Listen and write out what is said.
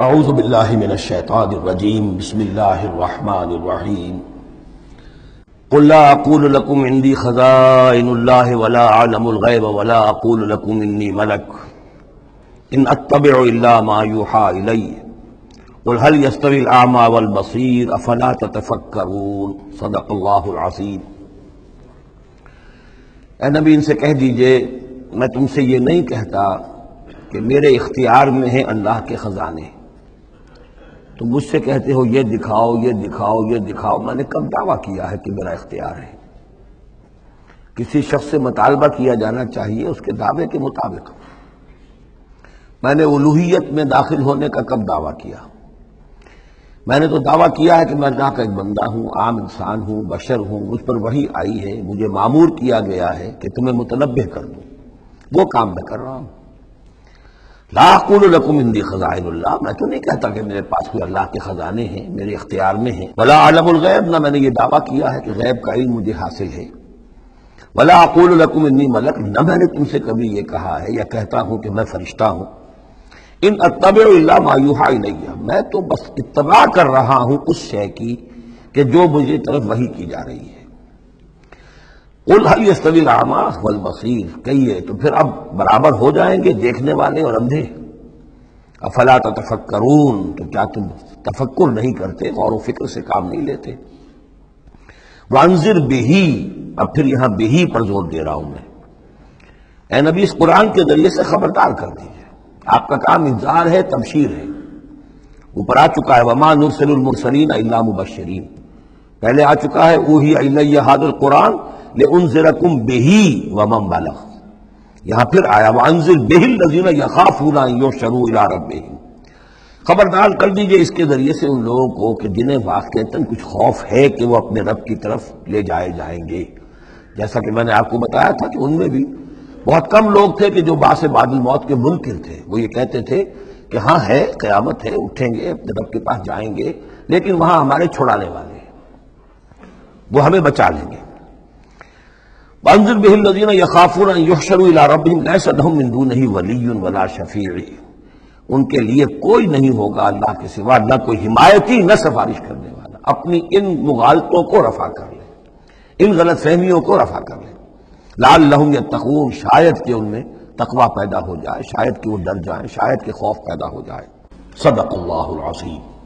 اعوذ باللہ من الشیطان الرجیم بسم اللہ الرحمن الرحیم قل لا اقول لكم عندي خزائن الله ولا اعلم الغیب ولا اقول لكم انی ملک ان اتبع الا ما یوحى الی قل هل يستوي الاعمى والبصیر افلا تتفکرون صدق اللہ العظیم۔ اے نبی ان سے کہہ دیجئے میں تم سے یہ نہیں کہتا کہ میرے اختیار میں ہیں اللہ کے خزانے، تم مجھ سے کہتے ہو یہ دکھاؤ یہ دکھاؤ یہ دکھاؤ۔ میں نے کب دعویٰ کیا ہے کہ میرا اختیار ہے؟ کسی شخص سے مطالبہ کیا جانا چاہیے اس کے دعوے کے مطابق۔ میں نے الوہیت میں داخل ہونے کا کب دعویٰ کیا؟ میں نے تو دعویٰ کیا ہے کہ میں اللہ کا ایک بندہ ہوں، عام انسان ہوں، بشر ہوں، مجھ پر وحی آئی ہے، مجھے مامور کیا گیا ہے کہ تمہیں متنبہ کر دوں، وہ کام میں کر رہا ہوں۔ لا اقول لکم عندی خزائن اللہ، میں تو نہیں کہتا کہ میرے پاس کوئی اللہ کے خزانے ہیں، میرے اختیار میں ہیں۔ ولا اعلم الغیب، نہ میں نے یہ دعویٰ کیا ہے کہ غیب کا علم مجھے حاصل ہے۔ ولا اقول لکم انی ملک، نہ میں نے تم سے کبھی یہ کہا ہے یا کہتا ہوں کہ میں فرشتہ ہوں۔ ان اتبع الا ما یوحی الی، میں تو بس اتباع کر رہا ہوں اس شے کی کہ جو مجھے طرف وحی کی جا رہی ہے۔ قل هل يستوي الاعمى والبصیر، کہیے تو پھر اب برابر ہو جائیں گے دیکھنے والے اور اندھے؟ افلا تتفکرون، تو کیا تم تفکر نہیں کرتے، غور و فکر سے کام نہیں لیتے؟ وانذر به، اب پھر یہاں به پر زور دے رہا ہوں میں۔ اے نبی اس قرآن کے ذریعے سے خبردار کر دیجیے، آپ کا کام انذار ہے، تبشیر ہے۔ اوپر آ چکا ہے وما نرسل المرسلین الا مبشرین، پہلے آ چکا ہے اوحی الی ھذا القرآن لانذرکم بہ ومن بلغ، یہاں پھر آیا وانذر بہ الذین یخافون ان یحشروا الی ربہم، خبردار کر دیجئے اس کے ذریعے سے ان لوگوں کو کہ جنہیں واقعتاً کچھ خوف ہے کہ وہ اپنے رب کی طرف لے جائے جائیں گے۔ جیسا کہ میں نے آپ کو بتایا تھا کہ ان میں بھی بہت کم لوگ تھے کہ جو بعث بعد الموت کے منکر تھے، وہ یہ کہتے تھے کہ ہاں ہے، قیامت ہے، اٹھیں گے، اپنے رب کے پاس جائیں گے، لیکن وہاں ہمارے چھڑانے والے ہیں، وہ ہمیں بچا لیں گے۔ وانذر به الذین یخافون ان یحشروا الی ربہم لیس لہم من دونہ ولی ولا شفیع، ان کے لیے کوئی نہیں ہوگا اللہ کے سوا، نہ کوئی حمایتی نہ سفارش کرنے والا۔ اپنی ان مغالطوں کو رفع کر لیں، ان غلط فہمیوں کو رفع کر لیں۔ لعلہم یتقون، شاید کہ ان میں تقوی پیدا ہو جائے، شاید کہ وہ ڈر جائیں، شاید کہ خوف پیدا ہو جائے۔ صدق اللہ العظیم۔